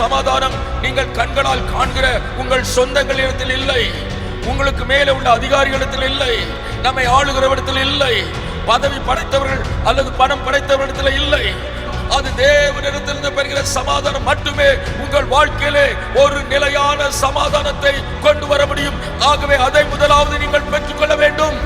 சமாதானம் நீங்கள் கண்களால் காண்கிற உங்கள் சொந்தங்களிடத்தில் இல்லை, உங்களுக்கு மேலே உள்ள அதிகாரிகளிடத்தில் இல்லை, நம்மை ஆளுகிறவரிடத்தில் இல்லை, பதவி படைத்தவர்கள் அல்லது பணம் படைத்தவரிடத்தில் இல்லை. அது தேவனிடத்திலிருந்து பெறுகிற சமாதானம் மட்டுமே உங்கள் வாழ்க்கையிலே ஒரு நிலையான சமாதானத்தை கொண்டு வர முடியும். ஆகவே அதை முதலாவது நீங்கள் பெற்றுக்கொள்ள வேண்டும்.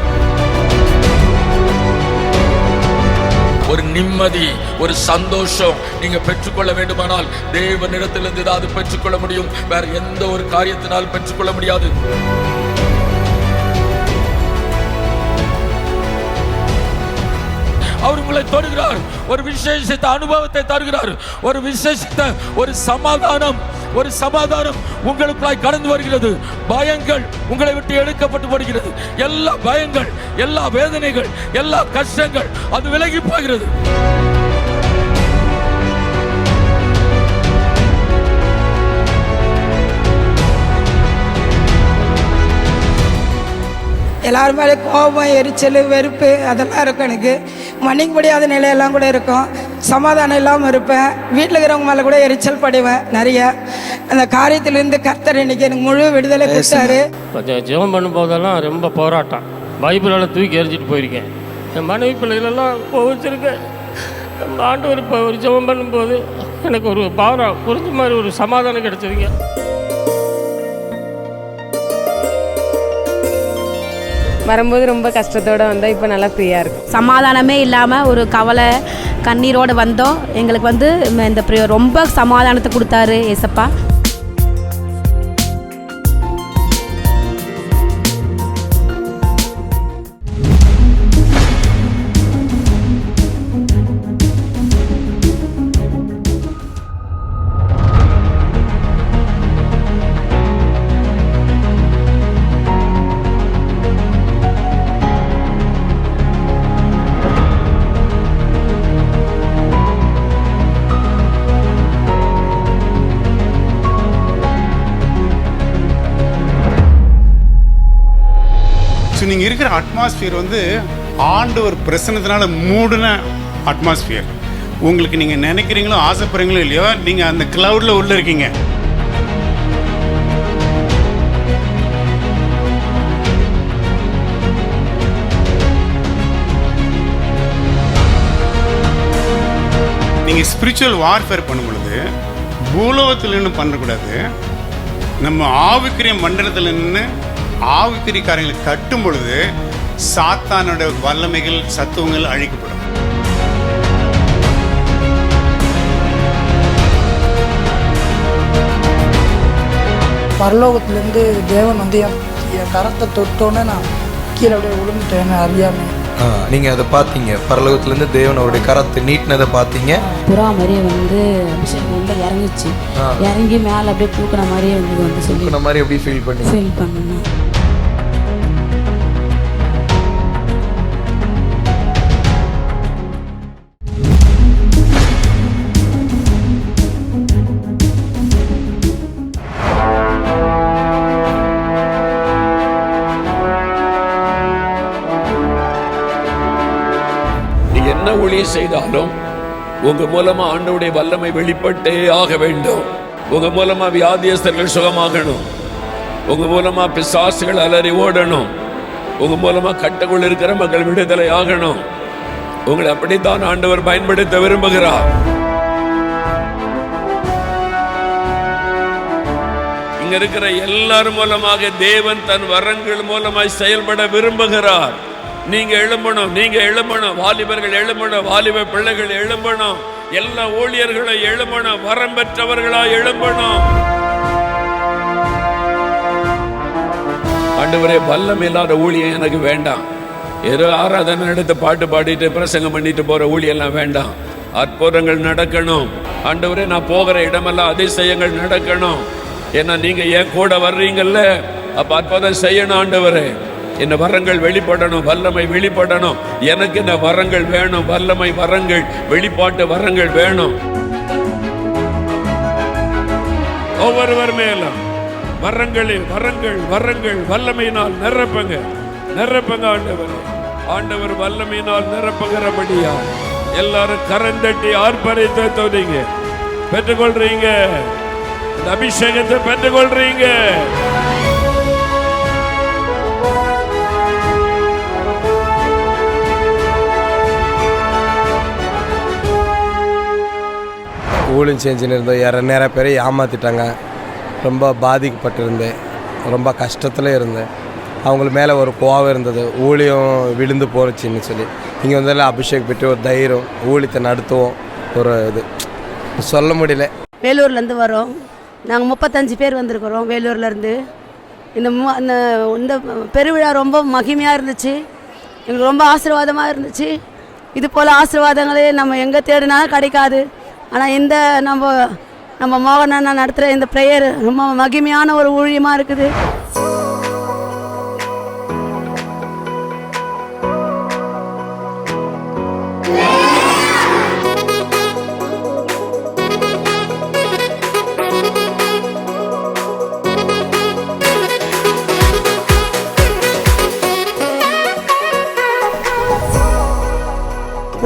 ஒரு நிம்மதி, ஒரு சந்தோஷம் நீங்க பெற்றுக்கொள்ள வேண்டுமானால் தேவனிடத்திலிருந்து ஏதாவது பெற்றுக்கொள்ள முடியும். வேற எந்த ஒரு காரியத்தினால் பெற்றுக்கொள்ள முடியாது. அவர் உங்களை தொடுகிறார், ஒரு விசேஷித்த அனுபவத்தை தருகிறார், ஒரு விசேஷித்த ஒரு சமாதானம் உங்களுக்குள்ளாய் கடந்து வருகிறது. பயங்கள் உங்களை விட்டு எடுக்கப்பட்டு போடுகிறது. எல்லா பயங்கள், எல்லா வேதனைகள், எல்லா கஷ்டங்கள் அது விலகி போகிறது. எல்லாரும் மேலே கோபம், எரிச்சல், வெறுப்பு அதெல்லாம் இருக்கும். எனக்கு மன்னிக்க முடியாத நிலையெல்லாம் கூட இருக்கும். சமாதானம் இல்லாமல் இருப்பேன். வீட்டில் இருக்கிறவங்க மேலே கூட எரிச்சல் படுவேன் நிறைய. அந்த காரியத்திலேருந்து கர்த்தர் இன்னைக்கு எனக்கு முழு விடுதலை கொடுத்தாரு. ஜெபம் பண்ணும்போதெல்லாம் ரொம்ப போராட்டம், பைபிளெல்லாம் தூக்கி எரிஞ்சிட்டு போயிருக்கேன். என் மனைவி பிள்ளைகளெல்லாம் வச்சிருக்கேன். ஆண்டவர் இப்போ ஒரு ஜெபம் பண்ணும்போது எனக்கு ஒரு பாரம் புரிஞ்ச மாதிரி ஒரு சமாதானம் கிடைச்சதுங்க. வரும்போது ரொம்ப கஷ்டத்தோடு வந்தோம், இப்போ நல்லா ஃப்ரீயாக இருக்கும். சமாதானமே இல்லாமல் ஒரு கவலை கண்ணீரோடு வந்தோம். எங்களுக்கு இந்த ரொம்ப சமாதானத்தை கொடுத்தாரு ஏசப்பா. நீங்கள் இருக்கிற அட்மாஸ்பியர் ஆண்டவர் பிரசன்னத்தினால மூடின அட்மாஸ்பியர். உங்களுக்கு நீங்கள் நினைக்கிறீங்களோ ஆசைப்படுறீங்களோ இல்லையோ, நீங்கள் அந்த கிளவுடில் உள்ள இருக்கீங்க. நீங்கள் ஸ்பிரிச்சுவல் வார்ஃபேர் பண்ணும் பொழுது பூலோகத்தில் நின்று பண்ணக்கூடாது, நம்ம ஆவிக்குரிய மண்டலத்தில் நின்று ஆவிக்குரிய காரியங்களை கட்டும் பொழுது சாத்தானோட வல்லமைகள், சத்துவங்கள் அழிக்கப்படும். பரலோகத்திலேருந்து தேவன் என் கரத்தை தொட்டோன்னே நான் கீழே அப்படியே விழுந்துட்டேன் அறியாமல். நீங்கள் அதை பார்த்தீங்க, பரலோகத்திலேருந்து தேவன் அவருடைய கரத்தை நீட்டினதை பார்த்தீங்க. புறா மாதிரியே அபிஷேகம் இறங்கிச்சு, இறங்கி மேலே அப்படியே பூக்கிற மாதிரியே சொல்லி மாதிரி எப்படி ஃபீல் பண்ணணும். என்ன ஊழியம் செய்தாலும் உங்க மூலமா ஆண்டவருடைய வல்லமை வெளிப்பட்டே ஆக வேண்டும். உங்க மூலமா வியாதியஸ்தர்கள் சுகமாகணும், உங்க மூலமா பிசாசுகள் அலறி ஓடணும், உங்க மூலமா கட்டுக்குள் இருக்கிற மக்கள் விடுதலை ஆகணும். உங்களை அப்படித்தான் ஆண்டவர் பயன்படுத்த விரும்புகிறார். இங்க இருக்கிற எல்லாரும் மூலமாக தேவன் தன் வரங்கள் மூலமாய் செயல்பட விரும்புகிறார். நீங்க எழும்பணும், வாலிபர்கள் எழும்பணும், வாலிப பிள்ளைகள் எழும்பணும், எல்லா ஊழியர்களும் எழும்பணும், வரம் பெற்றவர்களா எழும்பணும். ஆண்டவரே, வல்லம் இல்லாத ஊழியம் எனக்கு வேண்டாம். ஏதோ ஆராதனை எடுத்து பாட்டு பாடிட்டு பிரசங்கம் பண்ணிட்டு போற ஊழியெல்லாம் வேண்டாம். அற்புதங்கள் நடக்கணும். ஆண்டவரே, நான் போகிற இடமெல்லாம் அதிசயங்கள் நடக்கணும். ஏன்னா நீங்க ஏன் கூட வர்றீங்கல்ல, அப்ப அற்புதம் செய்யணும். ஆண்டவரே, இந்த வரங்கள் வெளிப்படணும், வல்லமை வெளிப்படணும். எனக்கு இந்த வரங்கள் வேணும், வல்லமை வரங்கள், வெளிப்பாட்டு வரங்கள் வேணும். ஒவ்வொருவர் மேலும் வரங்களில் வரங்கள் வல்லமையினால் நிரப்புங்க ஆண்டவர் வல்லமையினால் நிரப்புகிறபடியா எல்லாரும் கரந்தட்டி ஆர்ப்பரித்து பெற்றுக்கொள்றீங்க. இந்த அபிஷேகத்தை பெற்றுக்கொள்றீங்க. ஊழியம் செஞ்சுன்னு இருந்தோம். நிறைய பேரை ஏமாற்றிட்டாங்க. ரொம்ப பாதிக்கப்பட்டிருந்தேன். ரொம்ப கஷ்டத்தில் இருந்தேன். அவங்களுக்கு மேலே ஒரு கோவம் இருந்தது, ஊழியம் விழுந்து போச்சுன்னு சொல்லி. இங்கே வந்தாலும் அபிஷேக் பெற்று ஒரு தைரியம், ஊழியத்தை நடத்துவோம். ஒரு இது சொல்ல முடியல. வேலூர்லேருந்து வரோம். நாங்கள் 35 பேர் வந்திருக்கிறோம் வேலூர்லேருந்து. இந்த பெருவிழா ரொம்ப மகிமையாக இருந்துச்சு. எங்களுக்கு ரொம்ப ஆசீர்வாதமாக இருந்துச்சு. இது போல் ஆசீர்வாதங்களே நம்ம எங்கே தேடினாலும் கிடைக்காது. ஆனால் இந்த நம்ம மோகன் அண்ணா நடத்துகிற இந்த ப்ரேயர் ரொம்ப மகிமையான ஒரு ஊழியமாக இருக்குது.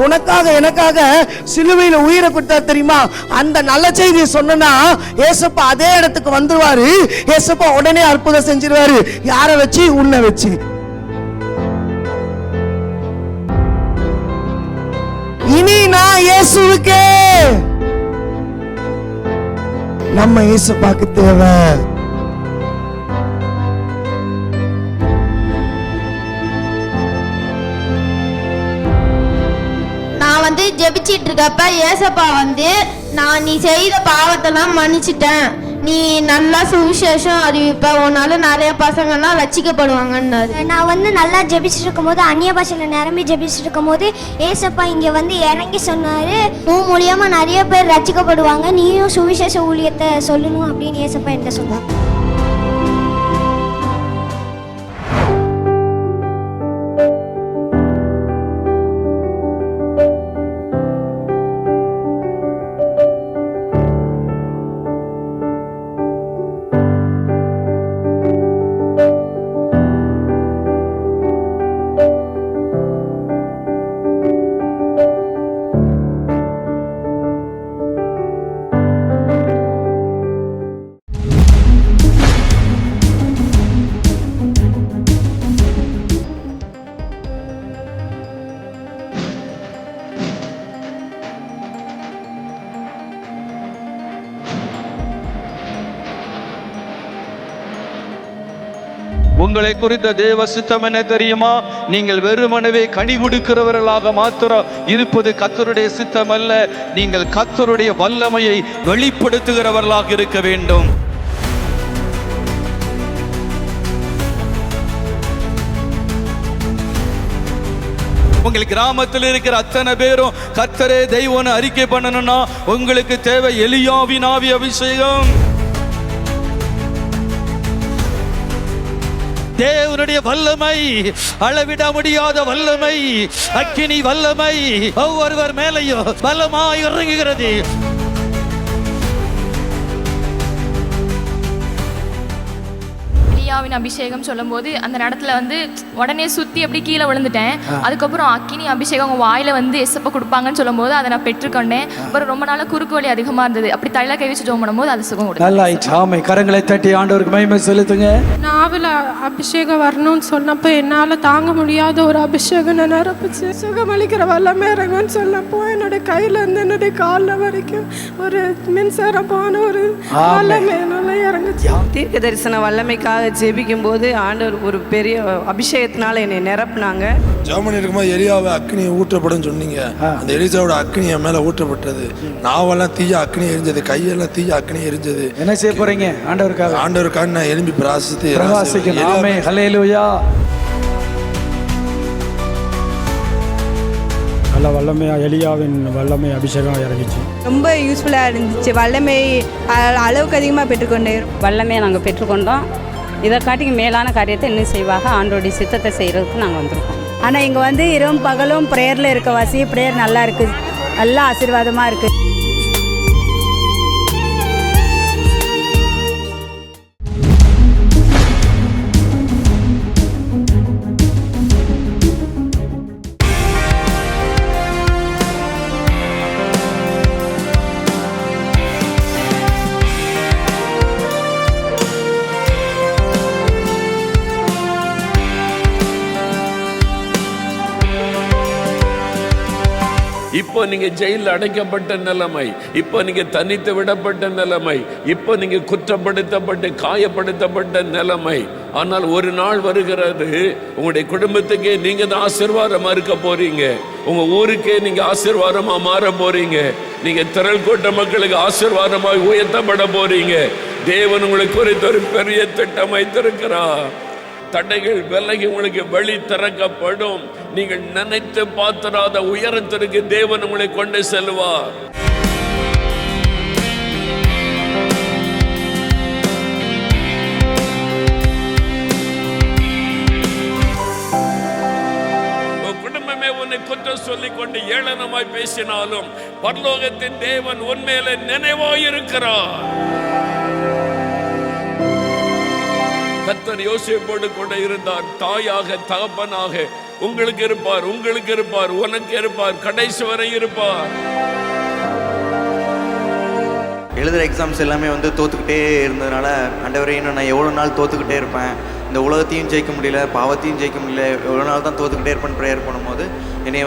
உனக்காக எனக்காக சிலுவையில் உயிரை கொடுத்தா தெரியுமா? அந்த நல்ல செய்தியை சொன்னா ஏசப்பா அதே இடத்துக்கு வந்துருவாரு. ஏசப்பா உடனே அற்புதம் செஞ்சிருவாரு. யாரை வச்சு? உன்னை வச்சு. இனி நான் இயேசுவுக்கே, நம்ம ஏசப்பாக்கு தேவை. ஜெபிச்சிட்டு இருக்கப்ப ஏசப்பா நீ செய்த பாவத்தெல்லாம் மன்னிச்சிட்டேன், நீ நல்லா சுவிசேஷம் அறிவிப்ப, உன்னால நிறைய பசங்கள்லாம் ரட்சிக்கப்படுவாங்கன்னாரு. நான் நல்லா ஜெபிச்சுட்டு இருக்கும் போது, அந்நிய பாஷையில நிரம்பி ஜெபிச்சுட்டு இருக்கும் போது ஏசப்பா இங்க இறங்கி சொன்னாரு, உன் மூலியமா நிறைய பேர் ரட்சிக்கப்படுவாங்க, நீயும் சுவிசேஷ ஊழியத்தை சொல்லணும் அப்படின்னு ஏசப்பா என்கிட்ட சொன்னார். உங்களை குறித்த தேவ சித்தம் என்ன தெரியுமா? நீங்கள் வெறுமனவே கனி கொடுக்கிறவர்களாக மாத்திரம் இருப்பது கர்த்தருடைய சித்தம் அல்ல. நீங்கள் கர்த்தருடைய வல்லமையை வெளிப்படுத்துகிறவர்களாக இருக்க வேண்டும். உங்கள் கிராமத்தில் இருக்கிற அத்தனை பேரும் கர்த்தரே தெய்வம்னு அறிக்கை பண்ணணும்னா உங்களுக்கு தேவை எலியாவின் ஆவி அபிஷேகம். தேவனுடைய வல்லமை, அளவிட முடியாத வல்லமை, அக்கினி வல்லமை ஒவ்வொருவர் மேலையும் வல்லமாய் இறங்குகிறது. எலியாவின் அபிஷேகம் சொல்லும் போது அந்த இடத்துல உடனே சுற்றி அப்படி கீழே விழுந்துட்டேன். அதுக்கப்புறம் அக்கினி அபிஷேகம் உங்கள் வாயில் எசப்ப கொடுப்பாங்கன்னு சொல்லும் போது அதை நான் பெற்றுக்கொண்டேன். அப்புறம் ரொம்ப நாள் குறுக்கு வலி அதிகமாக இருந்தது. அப்படி தலையில கை வச்சு ஜோம் பண்ணும்போது அது சுகம் கொடுக்கும். கரங்களை தட்டி ஆண்டவருக்கு மகிமை செலுத்துங்க. நாவல அபிஷேகம் வரணும்னு சொன்னப்போ என்னால் தாங்க முடியாத ஒரு அபிஷேகம் நான் நிரப்பிச்சு சுகமளிக்கிற வல்லமே இறங்குன்னு சொன்னப்போ என்னோட கையில இருந்து என்னுடைய காலில் வரைக்கும் ஒரு மின்சாரம் போன ஒரு வல்லமே நல்லா இறங்குச்சு. தீர்க்க தரிசன வல்லமைக்காக ஜெபிக்கும் போது ஆண்டவர் ஒரு பெரிய அபிஷேகத்தினால என்னை நிரப்புனாங்க. ஜெர்மனி இருக்கும்போது எலியாவை அக்னி ஊற்றப்படும் சொன்னீங்க. அந்த எலிசாவோட அக்னி என் மேல ஊற்றப்பட்டது. நாவெல்லாம் தீய அக்னி எரிஞ்சது, கையெல்லாம் தீய அக்னி எரிஞ்சது. என்ன செய்ய போறீங்க? ஆண்டவருக்காக நான் எழும்பி பிரகாசிக்கணும். ஆமென், ஹல்லேலூயா. நல்ல வல்லமையாக எலியாவின் வல்லமை அபிஷேகம் இறங்கிச்சு. ரொம்ப யூஸ்ஃபுல்லாக இருந்துச்சு. வல்லமை அளவுக்கு அதிகமாக பெற்றுக்கொண்டேன். வல்லமையை நாங்கள் பெற்றுக்கொண்டோம். இதை காட்டிக்கு மேலான காரியத்தை இன்னும் செய்வாங்க. ஆண்டோடைய சித்தத்தை செய்கிறதுக்கு நாங்கள் வந்திருக்கோம். ஆனால் இங்கே இரவும் பகலும் ப்ரேயரில் இருக்க வாசி ப்ரேயர் நல்லா இருக்குது, நல்லா ஆசீர்வாதமாக இருக்குது. இப்போ நீங்க ஜெயிலில் அடைக்கப்பட்ட நிலைமை, இப்போ நீங்க தனித்து விடப்பட்ட நிலைமை, இப்போ நீங்க குற்றப்படுத்தப்பட்டு காயப்படுத்தப்பட்ட நிலைமை. ஆனால் ஒரு நாள் வருகிறது, உங்களுடைய குடும்பத்துக்கே நீங்க தான் ஆசீர்வாதமா இருக்க போறீங்க. உங்க ஊருக்கே நீங்க ஆசீர்வாதமா மாற போறீங்க. நீங்க திரள் கூட்ட மக்களுக்கு ஆசீர்வாதமாய் உயர்த்தப்பட போறீங்க. தேவன் உங்களுக்கு குறித்த ஒரு பெரிய திட்டம் வைத்திருக்கிறார். தடைகள் விலகி உங்களுக்கு வழி திறக்கப்படும். நீங்கள் நினைத்து பார்த்திராத உயரத்திற்கு தேவன் உங்களை கொண்டு செல்வார். குடும்பமே உன்னை குற்றம் சொல்லிக் கொண்டு ஏளனமாய் பேசினாலும் பரலோகத்தின் தேவன் உன்மேல நினைவாயிருக்கிறார். கர்த்தர் யோசேப்போடு கூட இருந்தார். தாயாக தகப்பனாக உங்களுக்கு இருப்பார், உங்களுக்கு இருப்பார், உனக்கு இருப்பார், கடைசி வரை இருப்பார். எழுதுகிற எக்ஸாம்ஸ் எல்லாமே தோத்துக்கிட்டே இருந்ததுனால, ஆண்டவரே இன்னும் நான் எவ்வளோ நாள் தோத்துக்கிட்டே இருப்பேன், இந்த உலகத்தையும் ஜெயிக்க முடியல, பாவத்தையும் ஜெயிக்க முடியல, எவ்வளோ நாள் தான் தோத்துக்கிட்டே இருப்பேன்னு ப்ரேயர் பண்ணும்போது என்னை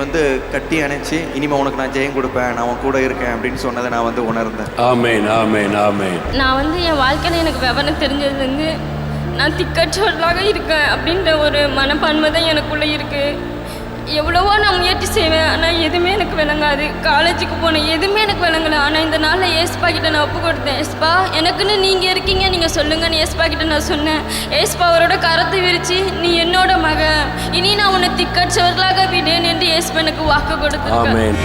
கட்டி அணைச்சி, இனிமேல் உனக்கு நான் ஜெயம் கொடுப்பேன், நான் உன் கூட இருக்கேன் அப்படின்னு சொன்னதை நான் உணர்ந்தேன். ஆமென், ஆமென், ஆமென். நான் என் வாழ்க்கையில் எனக்கு விவரம் தெரிஞ்சதுலேருந்து நான் திக்கற்றவர்களாக இருக்கேன் அப்படின்ற ஒரு மனப்பான்மை தான் எனக்குள்ளே இருக்குது. எவ்வளவோ நான் முயற்சி செய்வேன், ஆனால் எதுவுமே எனக்கு விளங்காது. காலேஜுக்கு போனேன், எதுவுமே எனக்கு விளங்கலை. ஆனால் இந்த நாளில் ஏஸ்பா கிட்ட நான் ஒப்பு கொடுத்தேன். ஏஸ்பா எனக்குன்னு நீங்கள் இருக்கீங்க, நீங்கள் சொல்லுங்கன்னு ஏஸ்பா கிட்ட நான் சொன்னேன். ஏஸ்பா அவரோட கரத்தை விரித்து, நீ என்னோட மக, இனி நான் உன்னை திக்கற்றவர்களாக விடேன் என்று ஏஸ்பா எனக்கு வாக்கு கொடுத்துருக்கேன்.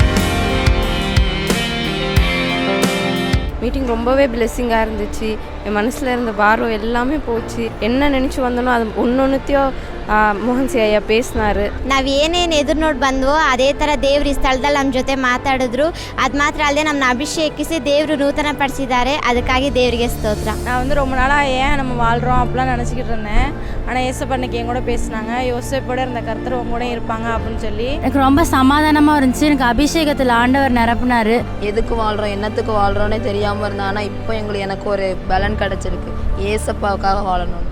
மீட்டிங் ரொம்பவே பிளெஸ்ஸிங்காக இருந்துச்சு. என் மனசில் இருந்த பாரம் எல்லாமே போச்சு. என்ன நினச்சி வந்தனோ அது ஒன்னொன்னுத்தையும் ಮೋಹನ್ ಸಿ ಅಯ್ಯ ಪೇಸ್ನಾರು. ನಾವು ಏನೇನು ಎದುರು ನೋಡಿ ಬಂದ್ವೋ ಅದೇ ಥರ ದೇವ್ರು ಈ ಸ್ಥಳದಲ್ಲಿ ನಮ್ಮ ಜೊತೆ ಮಾತಾಡಿದ್ರು. ಅದು ಮಾತ್ರ ಅಲ್ಲದೆ ನಮ್ಮನ್ನ ಅಭಿಷೇಕಿಸಿ ದೇವರು ನೂತನ ಪಡಿಸಿದ್ದಾರೆ. ಅದಕ್ಕಾಗಿ ದೇವರಿಗೆ ಸ್ತೋತ್ರ. நான் ரொம்ப நாளாக ஏன் நம்ம வாழ்கிறோம் அப்படிலாம் நினச்சிக்கிட்டு இருந்தேன். ஆனால் ஏசப்பா அன்னைக்கு என் கூட பேசினாங்க. யோசேப்போட இருந்த கர்த்தர் உங்க கூட இருப்பாங்க அப்படின்னு சொல்லி எனக்கு ரொம்ப சமாதானமாக இருந்துச்சு. எனக்கு அபிஷேகத்தில் ஆண்டவர் நிரப்புனாரு. எதுக்கு வாழ்கிறோம் என்னத்துக்கு வாழ்கிறோன்னே தெரியாமல் இருந்தேன். ஆனால் இப்போ எனக்கு ஒரு பலன் கிடச்சிருக்கு. ஏசப்பாவுக்காக வாழணும்.